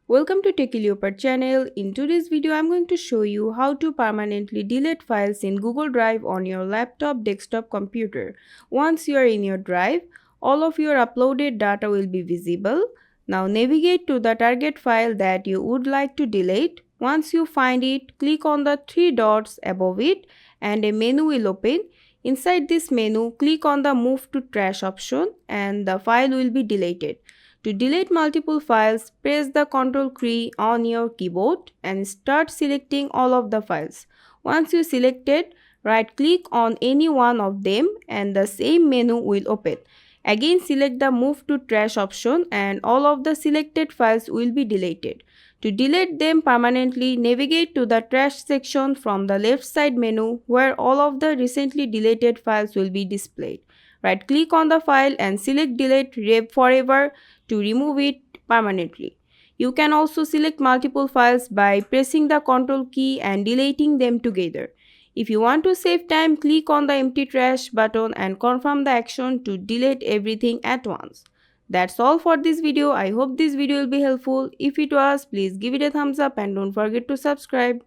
Welcome to Techie Leopard channel. In today's video, I'm going to show you how to permanently delete files in Google Drive on your laptop desktop computer. Once you are in your drive, all of your uploaded data will be visible. Now navigate to the target file that you would like to delete. Once you find it, click on the three dots above it and a menu will open. Inside this menu, click on the Move to Trash option and the file will be deleted. To delete multiple files, press the Ctrl key on your keyboard and start selecting all of the files. Once you selected, right-click on any one of them and the same menu will open. Again, select the Move to Trash option and all of the selected files will be deleted. To delete them permanently, navigate to the Trash section from the left side menu where all of the recently deleted files will be displayed. Right-click on the file and select Delete Forever to remove it permanently. You can also select multiple files by pressing the Ctrl key and deleting them together. If you want to save time, click on the empty trash button and confirm the action to delete everything at once. That's all for this video. I hope this video will be helpful. If it was, please give it a thumbs up and don't forget to subscribe.